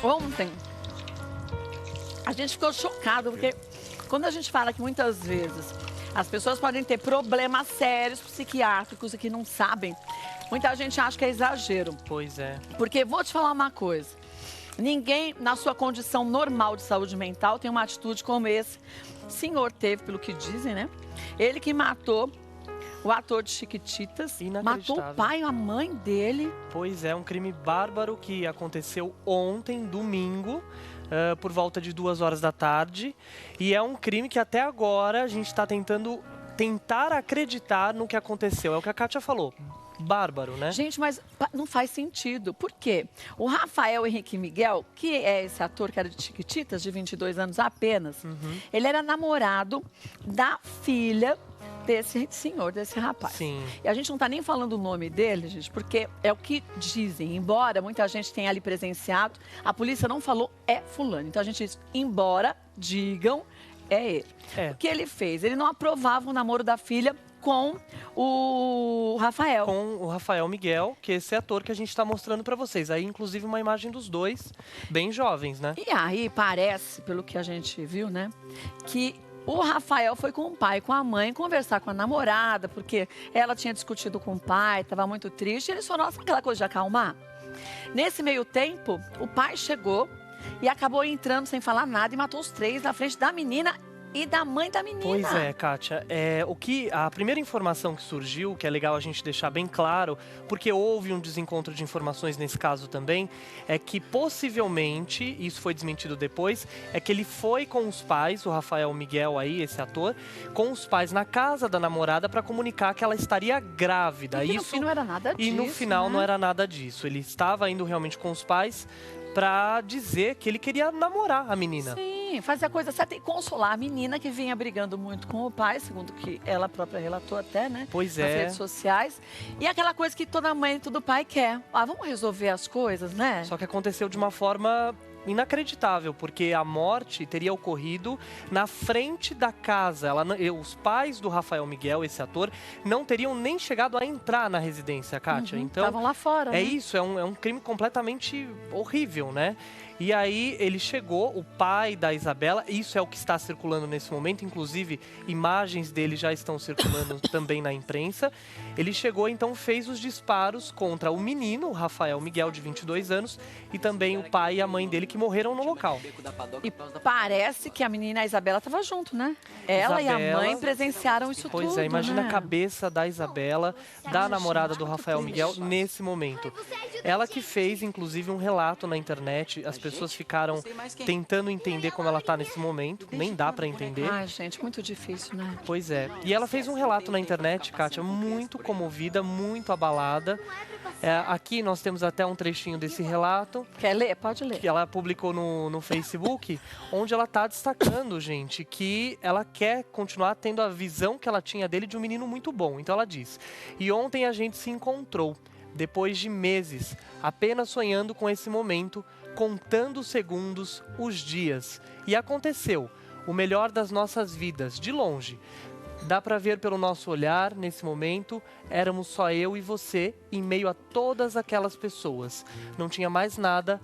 Ontem, a gente ficou chocado, porque quando a gente fala que muitas vezes as pessoas podem ter problemas sérios psiquiátricos e que não sabem, muita gente acha que é exagero. Pois é. Porque vou te falar uma coisa, ninguém na sua condição normal de saúde mental tem uma atitude como esse senhor teve, pelo que dizem, né? Ele que matou o ator de Chiquititas, matou o pai e a mãe dele. Pois é, um crime bárbaro que aconteceu ontem, domingo, por volta de 2 horas da tarde. E é um crime que até agora a gente está tentar acreditar no que aconteceu. É o que a Kátia falou. Bárbaro, né? Gente, mas não faz sentido. Por quê? O Rafael Henrique Miguel, que é esse ator que era de Chiquititas, de 22 anos apenas, ele era namorado da filha desse senhor, desse rapaz. Sim. E a gente não tá nem falando o nome dele, gente, porque é o que dizem. Embora muita gente tenha ali presenciado, a polícia não falou é fulano. Então a gente diz, embora digam, é ele. É. O que ele fez? Ele não aprovava o namoro da filha com o Rafael. Com o Rafael Miguel, que é esse ator que a gente está mostrando para vocês. Aí, inclusive, uma imagem dos dois, bem jovens, né? E aí parece, pelo que a gente viu, né, que o Rafael foi com o pai e com a mãe conversar com a namorada, porque ela tinha discutido com o pai, estava muito triste, e eles foram, sabe aquela coisa de acalmar? Nesse meio tempo, o pai chegou e acabou entrando sem falar nada e matou os 3 na frente da menina e da mãe da menina. Pois é, Kátia. A primeira informação que surgiu, que é legal a gente deixar bem claro, porque houve um desencontro de informações nesse caso também, é que possivelmente, isso foi desmentido depois, é que ele foi com os pais, o Rafael Miguel aí, esse ator, com os pais na casa da namorada para comunicar que ela estaria grávida. E no fim não era nada disso, E no final, né? não era nada disso. Ele estava indo realmente com os pais para dizer que ele queria namorar a menina. Sim, fazer a coisa certa e consolar a menina que vinha brigando muito com o pai, segundo que ela própria relatou até, né? Pois nas é. redes sociais. E aquela coisa que toda mãe e todo pai quer. Ah, vamos resolver as coisas, né? Só que aconteceu de uma forma inacreditável, porque a morte teria ocorrido na frente da casa. Os pais do Rafael Miguel, esse ator, não teriam nem chegado a entrar na residência, Kátia. Então, estavam lá fora, né? isso, é um crime completamente horrível, né? E aí ele chegou, o pai da Isabela, isso é o que está circulando nesse momento, inclusive imagens dele já estão circulando também na imprensa. Ele chegou, então fez os disparos contra o menino, o Rafael Miguel, de 22 anos, e também o pai e a mãe dele que morreram no local. E parece que a menina, a Isabela, estava junto, né? Ela e a mãe presenciaram isso tudo. Pois é, imagina né? a cabeça da Isabela, da namorada do Rafael Miguel, nesse momento. Ela que fez, inclusive, um relato na internet, as pessoas ficaram tentando entender como ela está nesse momento, nem dá para entender. Ai, gente, muito difícil, né? Pois é. E ela fez um relato na internet, Kátia, muito comovida, muito abalada. Aqui nós temos até um trechinho desse relato. Quer ler? Pode ler. Que ela publicou no Facebook, onde ela está destacando, gente, que ela quer continuar tendo a visão que ela tinha dele de um menino muito bom. Então ela diz, e ontem a gente se encontrou, depois de meses, apenas sonhando com esse momento, contando os segundos, os dias. E aconteceu, o melhor das nossas vidas, de longe. Dá para ver pelo nosso olhar, nesse momento, éramos só eu e você, em meio a todas aquelas pessoas. Não tinha mais nada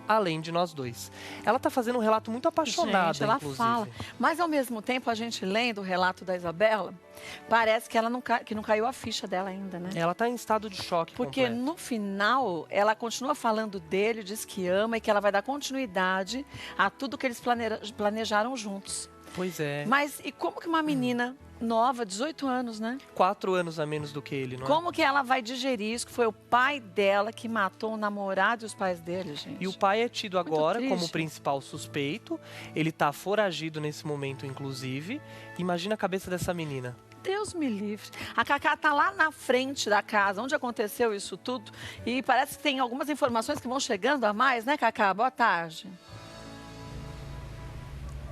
além de nós dois. Ela está fazendo um relato muito apaixonada, gente, ela inclusive. fala. Mas, ao mesmo tempo, a gente lendo o relato da Isabela, parece que ela não caiu a ficha dela ainda, né? Ela está em estado de choque Porque completo. no final, ela continua falando dele, diz que ama e que ela vai dar continuidade a tudo que eles planejaram juntos. Pois é. Mas e como que uma menina nova, 18 anos, né? 4 anos a menos do que ele, não é? Como que ela vai digerir isso? Que foi o pai dela que matou o namorado e os pais dele, gente. E o pai é tido agora triste. como principal suspeito. Ele está foragido nesse momento, inclusive. Imagina a cabeça dessa menina. Deus me livre. A Cacá tá lá na frente da casa, onde aconteceu isso tudo. E parece que tem algumas informações que vão chegando a mais, né, Cacá? Boa tarde.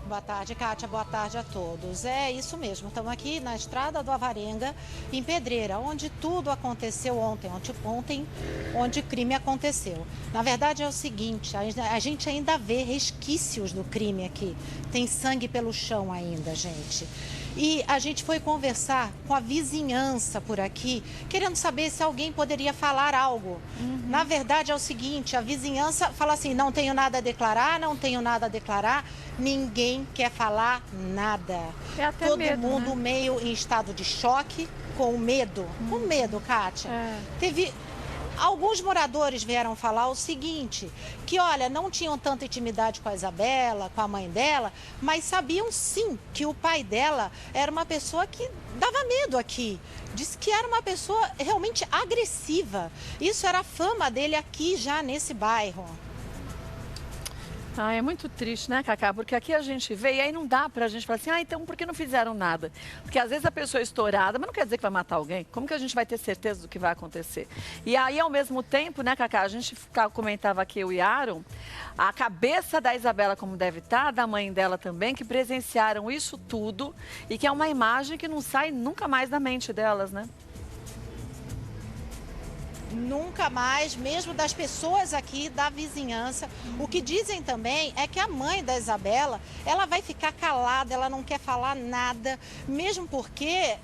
Boa tarde, Kátia. Boa tarde a todos. É isso mesmo. Estamos aqui na estrada do Avarenga, em Pedreira, onde tudo aconteceu ontem, onde o crime aconteceu. Na verdade é o seguinte, a gente ainda vê resquícios do crime aqui. Tem sangue pelo chão ainda, gente. E a gente foi conversar com a vizinhança por aqui, querendo saber se alguém poderia falar algo. Na verdade é o seguinte, a vizinhança fala assim, não tenho nada a declarar, não tenho nada a declarar. Ninguém quer falar nada. É até Todo medo, mundo né? meio em estado de choque, com medo. Com medo, Kátia. Teve... Alguns moradores vieram falar o seguinte, que olha, não tinham tanta intimidade com a Isabela, com a mãe dela, mas sabiam sim que o pai dela era uma pessoa que dava medo aqui. Disse que era uma pessoa realmente agressiva. Isso era a fama dele aqui já nesse bairro. Ah, é muito triste, né, Cacá? Porque aqui a gente vê e aí não dá pra gente falar assim, então por que não fizeram nada? Porque às vezes a pessoa é estourada, mas não quer dizer que vai matar alguém. Como que a gente vai ter certeza do que vai acontecer? E aí, ao mesmo tempo, né, Cacá, a gente comentava aqui, eu e Aaron, a cabeça da Isabela como deve estar, da mãe dela também, que presenciaram isso tudo e que é uma imagem que não sai nunca mais da mente delas, né? Nunca mais, mesmo das pessoas aqui da vizinhança. O que dizem também é que a mãe da Isabela, ela vai ficar calada, ela não quer falar nada, mesmo porque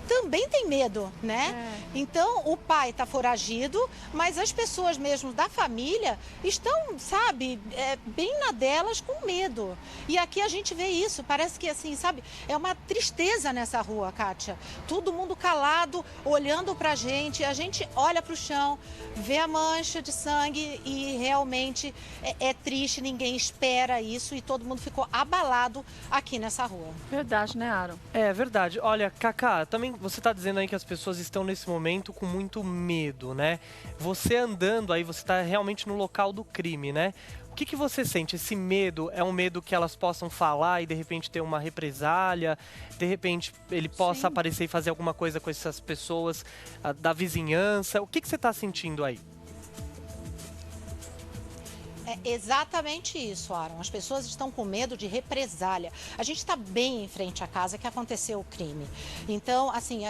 também tem medo, né? Então, o pai está foragido, mas as pessoas mesmo da família estão, sabe, bem na delas com medo. E aqui a gente vê isso, parece que assim, sabe, é uma tristeza nessa rua, Kátia. Todo mundo calado, olhando pra gente, a gente olha pro chão, vê a mancha de sangue e realmente é triste, ninguém espera isso e todo mundo ficou abalado aqui nessa rua. Verdade, né, Aaron? É verdade. Olha, Cacá, também você está dizendo aí que as pessoas estão nesse momento com muito medo, né? Você andando aí, você está realmente no local do crime, né? O que você sente? Esse medo é um medo que elas possam falar e de repente ter uma represália? De repente ele possa aparecer e fazer alguma coisa com essas pessoas da vizinhança? O que você está sentindo aí? É exatamente isso, Aaron. As pessoas estão com medo de represália. A gente está bem em frente à casa que aconteceu o crime. Então, assim,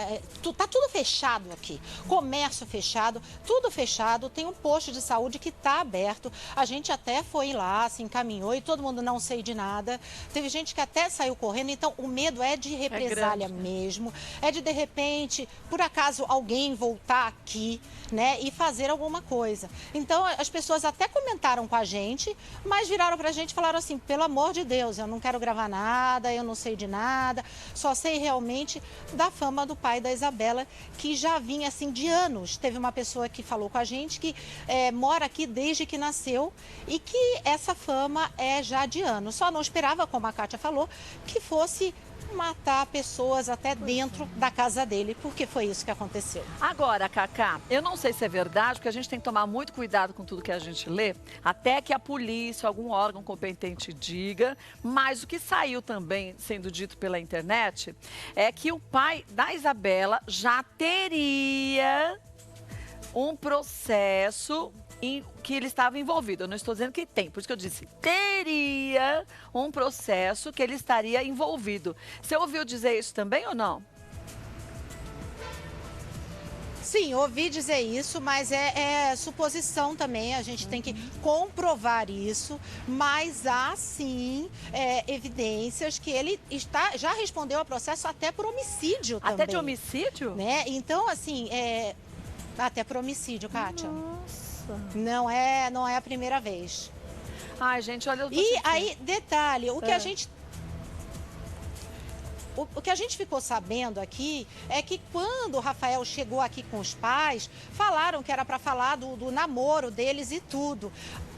tá tudo fechado aqui. Comércio fechado, tudo fechado. Tem um posto de saúde que está aberto. A gente até foi lá, se encaminhou e todo mundo não sei de nada. Teve gente que até saiu correndo. Então, o medo é de represália mesmo. É de repente, por acaso, alguém voltar aqui, né, e fazer alguma coisa. Então, as pessoas até comentaram com a gente, mas viraram pra gente e falaram assim, pelo amor de Deus, eu não quero gravar nada, eu não sei de nada, só sei realmente da fama do pai da Isabela, que já vinha assim de anos. Teve uma pessoa que falou com a gente que mora aqui desde que nasceu e que essa fama é já de anos. Só não esperava, como a Kátia falou, que fosse matar pessoas até dentro da casa dele, porque foi isso que aconteceu. Agora, Cacá, eu não sei se é verdade, porque a gente tem que tomar muito cuidado com tudo que a gente lê, até que a polícia, algum órgão competente diga, mas o que saiu também sendo dito pela internet é que o pai da Isabela já teria um processo em que ele estava envolvido. Eu não estou dizendo que tem, por isso que eu disse, teria um processo que ele estaria envolvido. Você ouviu dizer isso também ou não? Sim, ouvi dizer isso, mas é suposição também, a gente tem que comprovar isso, mas há sim evidências que ele já respondeu ao processo até por homicídio também. Até de homicídio? Né? Então, assim, até por homicídio, Kátia. Nossa. Não é a primeira vez. Ai, gente, olha... E aí, detalhe, o que a gente ficou sabendo aqui é que quando o Rafael chegou aqui com os pais, falaram que era para falar do namoro deles e tudo.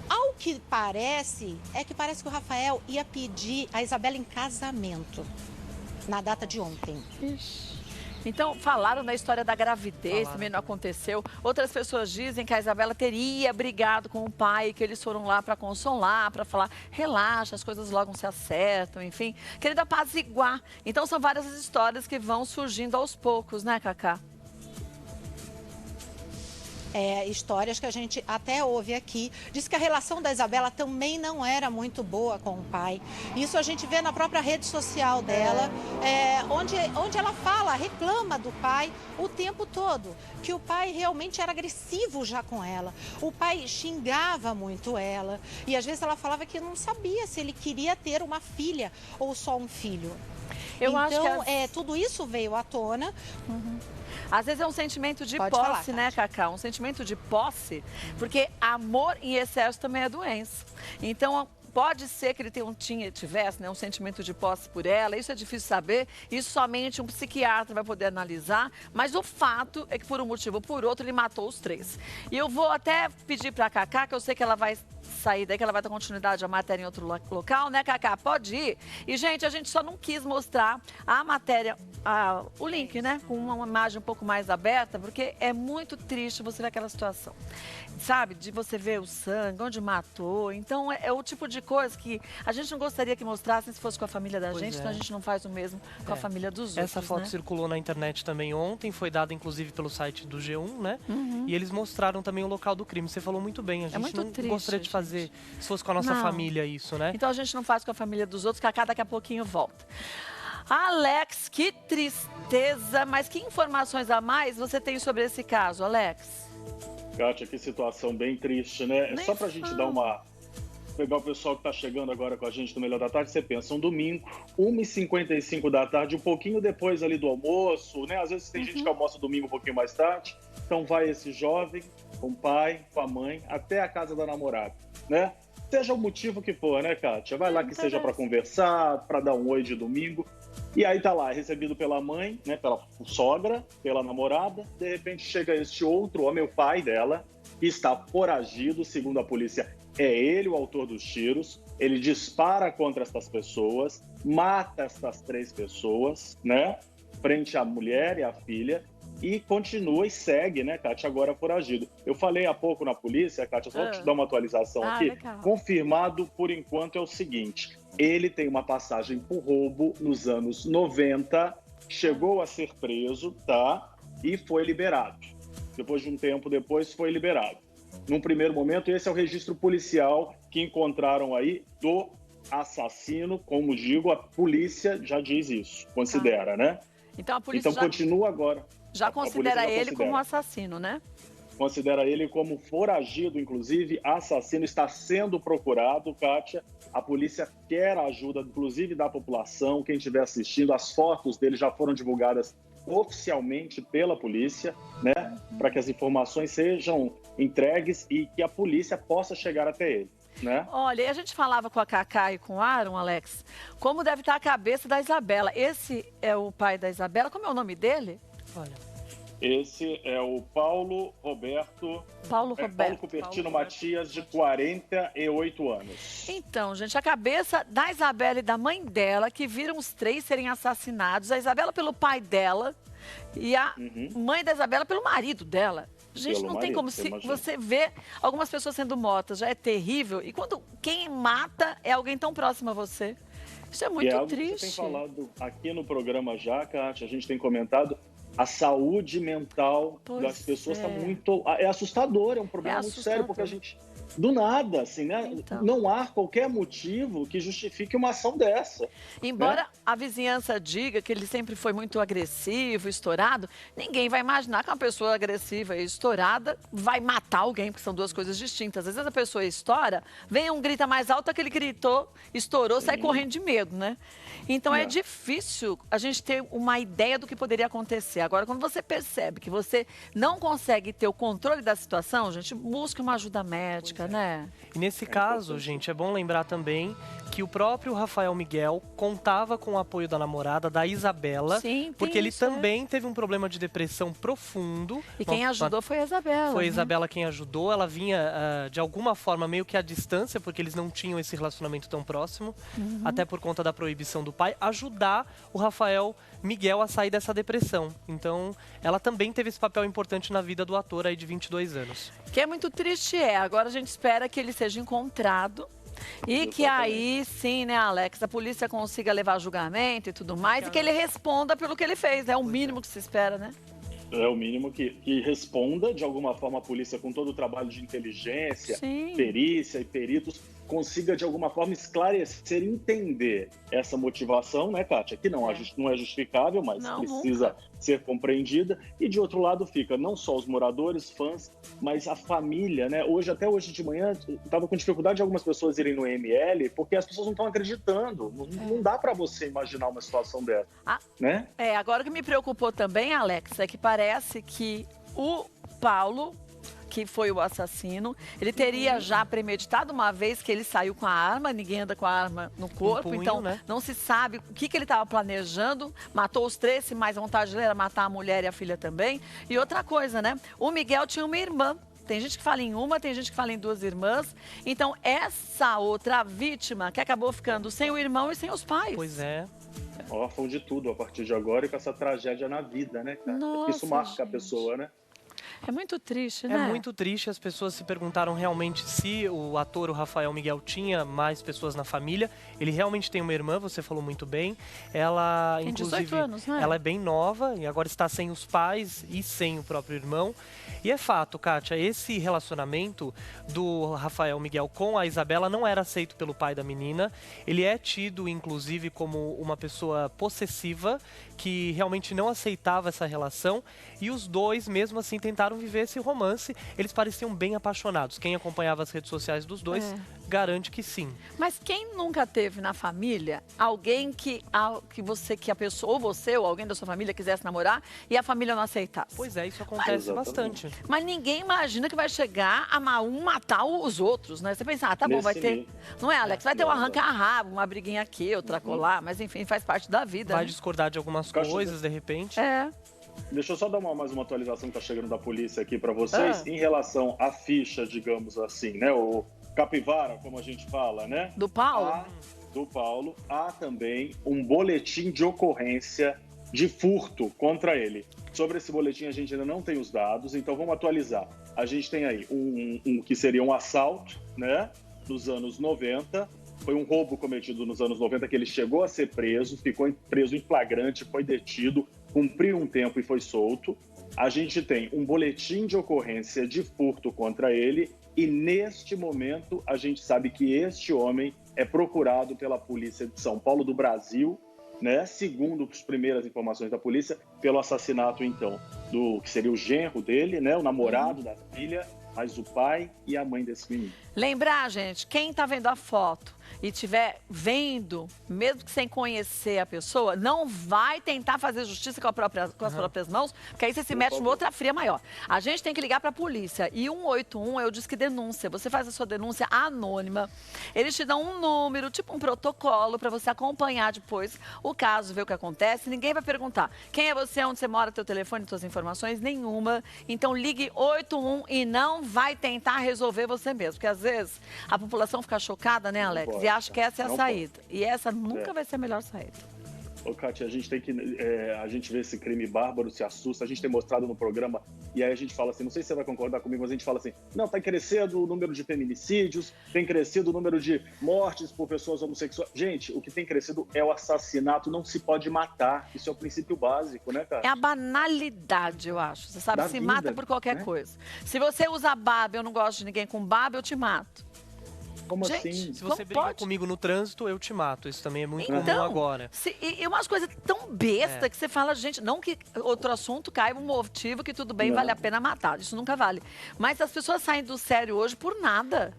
Ao que parece, parece que o Rafael ia pedir a Isabela em casamento na data de ontem. Ixi. Então, falaram da história da gravidez, também não aconteceu. Outras pessoas dizem que a Isabela teria brigado com o pai, que eles foram lá para consolar, para falar, relaxa, as coisas logo se acertam, enfim. Querendo apaziguar. Então, são várias histórias que vão surgindo aos poucos, né, Cacá? histórias que a gente até ouve aqui. Diz que a relação da Isabela também não era muito boa com o pai. Isso a gente vê na própria rede social dela, onde ela fala, reclama do pai o tempo todo, que o pai realmente era agressivo já com ela. O pai xingava muito ela e às vezes ela falava que não sabia se ele queria ter uma filha ou só um filho. Eu acho que tudo isso veio à tona. Às vezes é um sentimento de Pode posse, falar, né, Cacá? Um sentimento de posse, porque amor em excesso também é doença. Então, pode ser que ele tivesse, né, um sentimento de posse por ela, isso é difícil saber, isso somente um psiquiatra vai poder analisar, mas o fato é que por um motivo ou por outro ele matou os 3. E eu vou até pedir para a Cacá, que eu sei que ela vai sair daí, que ela vai dar continuidade à matéria em outro local, né, Cacá? Pode ir. E, gente, a gente só não quis mostrar a matéria, o link, né, com uma imagem um pouco mais aberta, porque é muito triste você ver aquela situação, sabe? De você ver o sangue, onde matou. Então, é o tipo de coisa que a gente não gostaria que mostrassem se fosse com a família da gente, então a gente não faz o mesmo com a família dos outros, Essa foto né? circulou na internet também ontem, foi dada inclusive pelo site do G1, né? E eles mostraram também o local do crime. Você falou muito bem, a gente muito não triste, gostaria de fazer se fosse com a nossa Não. família isso, né? Então a gente não faz com a família dos outros, Cacá daqui a pouquinho volta. Alex, que tristeza, mas que informações a mais você tem sobre esse caso, Alex? Kátia, que situação bem triste, né? Nem Só pra gente dar uma... Pegar o pessoal que tá chegando agora com a gente no Melhor da Tarde, você pensa, um domingo, 1h55 da tarde, um pouquinho depois ali do almoço, né? Às vezes tem gente que almoça domingo um pouquinho mais tarde, então vai esse jovem com o pai, com a mãe, até a casa da namorada, né? Seja o motivo que for, né, Kátia? Vai lá que seja para conversar, para dar um oi de domingo. E aí tá lá, recebido pela mãe, né, pela sogra, pela namorada. De repente chega este outro homem, o pai dela, que está foragido, segundo a polícia. É ele o autor dos tiros. Ele dispara contra estas pessoas, mata estas 3 pessoas, né, frente à mulher e à filha. E continua e segue, né, Kátia, agora foragido. Eu falei há pouco na polícia, Kátia, só te dar uma atualização aqui. Legal. Confirmado, por enquanto, é o seguinte. Ele tem uma passagem por roubo nos anos 90, chegou a ser preso, tá? E foi liberado. Depois de um tempo depois, foi liberado. Num primeiro momento, esse é o registro policial que encontraram aí do assassino. Como digo, a polícia já diz isso, considera, né? Então a polícia Então continua agora. já considera ele considera. como assassino, né? Considera ele como foragido, inclusive assassino, está sendo procurado, Kátia. A polícia quer a ajuda, inclusive, da população. Quem estiver assistindo, as fotos dele já foram divulgadas oficialmente pela polícia, né? Para que as informações sejam entregues e que a polícia possa chegar até ele, né? Olha, e a gente falava com a Cacá e com o Aaron, Alex, como deve estar a cabeça da Isabela. Esse é o pai da Isabela, como é o nome dele? Olha. Esse é o Paulo Roberto. Paulo Paulo Cupertino Matias, de 48 anos. Então, gente, a cabeça da Isabela e da mãe dela, que viram os 3 serem assassinados. A Isabela pelo pai dela e a mãe da Isabela pelo marido dela. Gente, Pelo não tem marido, como você se imagina. você ver algumas pessoas sendo mortas, já é terrível. E quando quem mata é alguém tão próximo a você. Isso é E muito é algo que triste. você tem falado aqui no programa já, Kátia, a gente tem comentado. A saúde mental Pois das pessoas está é. muito... É assustador, é um problema muito sério, assustador. porque a gente... Do nada, assim, né? Então. Não há qualquer motivo que justifique uma ação dessa. Embora a vizinhança diga que ele sempre foi muito agressivo, estourado, ninguém vai imaginar que uma pessoa agressiva e estourada vai matar alguém, porque são 2 coisas distintas. Às vezes a pessoa estoura, vem um grita mais alto, aquele gritou, estourou, sai correndo de medo, né? Então é difícil a gente ter uma ideia do que poderia acontecer. Agora, quando você percebe que você não consegue ter o controle da situação, gente, busque uma ajuda médica, né? E nesse caso, gente, é bom lembrar também que o próprio Rafael Miguel contava com o apoio da namorada, da Isabela, Sim, tem porque ele isso, também teve um problema de depressão profundo. E quem ajudou foi a Isabela. Foi a né? Isabela quem ajudou, ela vinha de alguma forma meio que à distância, porque eles não tinham esse relacionamento tão próximo, até por conta da proibição do pai, ajudar o Rafael Miguel a sair dessa depressão. Então, ela também teve esse papel importante na vida do ator aí de 22 anos. Que é muito triste, agora a gente espera que ele seja encontrado. E que aí, sim, né, Alex, a polícia consiga levar julgamento e tudo mais, e que ele responda pelo que ele fez, é o mínimo que se espera, né? É o mínimo que responda, de alguma forma, a polícia, com todo o trabalho de inteligência, Sim. perícia e peritos, consiga, de alguma forma, esclarecer, entender essa motivação, né, Kátia? Que não é justificável, mas Não, precisa nunca. ser compreendida. E, de outro lado, fica não só os moradores, fãs, mas a família, né? Até hoje de manhã, estava com dificuldade de algumas pessoas irem no ML, porque as pessoas não estão acreditando. Não dá para você imaginar uma situação dessa, né? Agora o que me preocupou também, Alex, é que parece que o Paulo, que foi o assassino, ele teria já premeditado, uma vez que ele saiu com a arma, ninguém anda com a arma no corpo, punho, então né? não se sabe o que ele estava planejando, matou os 3, se mais a vontade dele era matar a mulher e a filha também. E outra coisa, né? O Miguel tinha uma irmã. Tem gente que fala em uma, tem gente que fala em 2 irmãs. Então, essa outra vítima que acabou ficando sem o irmão e sem os pais. Pois é. Órfão de tudo a partir de agora e com essa tragédia na vida, né, cara? Nossa, Isso marca a gente. pessoa, né? É muito triste, É né? muito triste, as pessoas se perguntaram realmente se o ator, o Rafael Miguel, tinha mais pessoas na família. Ele realmente tem uma irmã, você falou muito bem. Ela, Tem 18 inclusive, anos, né? ela é bem nova e agora está sem os pais e sem o próprio irmão. E é fato, Kátia, esse relacionamento do Rafael Miguel com a Isabela não era aceito pelo pai da menina. Ele é tido, inclusive, como uma pessoa possessiva, que realmente não aceitava essa relação. E os dois, mesmo assim, tentaram viver esse romance. Eles pareciam bem apaixonados. Quem acompanhava as redes sociais dos dois garante que sim. Mas quem nunca teve na família alguém que a pessoa, ou você, ou alguém da sua família quisesse namorar e a família não aceitasse? Pois é, isso acontece bastante. Mas ninguém imagina que vai chegar a um matar os outros, né? Você pensa, tá bom, vai ter. Não é, Alex? Vai ter um arranca-rabo, uma briguinha aqui, outra colar, mas enfim, faz parte da vida. Vai né? discordar de algumas coisas, de repente. Deixa eu só dar mais uma atualização que tá chegando da polícia aqui para vocês. Em relação à ficha, digamos assim, né? O capivara, como a gente fala, né? Do Paulo? Do Paulo. Há também um boletim de ocorrência de furto contra ele. Sobre esse boletim a gente ainda não tem os dados, então vamos atualizar. A gente tem aí um que seria um assalto, né? Nos anos 90. Foi um roubo cometido nos anos 90 que ele chegou a ser preso, ficou preso em flagrante, foi detido, cumpriu um tempo e foi solto. A gente tem um boletim de ocorrência de furto contra ele e, neste momento, a gente sabe que este homem é procurado pela Polícia de São Paulo do Brasil, né? Segundo as primeiras informações da polícia, pelo assassinato, então, do que seria o genro dele, né? O namorado da filha, mas o pai e a mãe desse menino. Lembrar, gente, quem tá vendo a foto e estiver vendo, mesmo que sem conhecer a pessoa, não vai tentar fazer justiça com as próprias mãos, porque aí você se mete numa outra fria maior. A gente tem que ligar para a polícia. E 181 é o Disque Denúncia. Você faz a sua denúncia anônima. Eles te dão um número, tipo um protocolo, para você acompanhar depois o caso, ver o que acontece. Ninguém vai perguntar quem é você, onde você mora, teu telefone, suas informações, nenhuma. Então ligue 181 e não vai tentar resolver você mesmo. Porque às vezes a população fica chocada, né, Alex? E acha que essa é a saída. E essa nunca vai ser a melhor saída. Ô, Kátia, a gente tem que. A gente vê esse crime bárbaro, se assusta, a gente tem mostrado no programa, e aí a gente fala assim, não sei se você vai concordar comigo, mas a gente fala assim, não, tá crescendo o número de feminicídios, tem crescido o número de mortes por pessoas homossexuais. Gente, o que tem crescido é o assassinato, não se pode matar. Isso é o princípio básico, né, Kátia? É a banalidade, eu acho. Você sabe, se mata por qualquer coisa. Se você usa baba, eu não gosto de ninguém com baba, eu te mato. Como Gente, assim? Se você briga comigo no trânsito, eu te mato. Isso também é muito comum agora. E umas coisas tão besta que você fala, gente, não que outro assunto caiba um motivo que tudo bem, vale a pena matar. Isso nunca vale. Mas as pessoas saem do sério hoje por nada.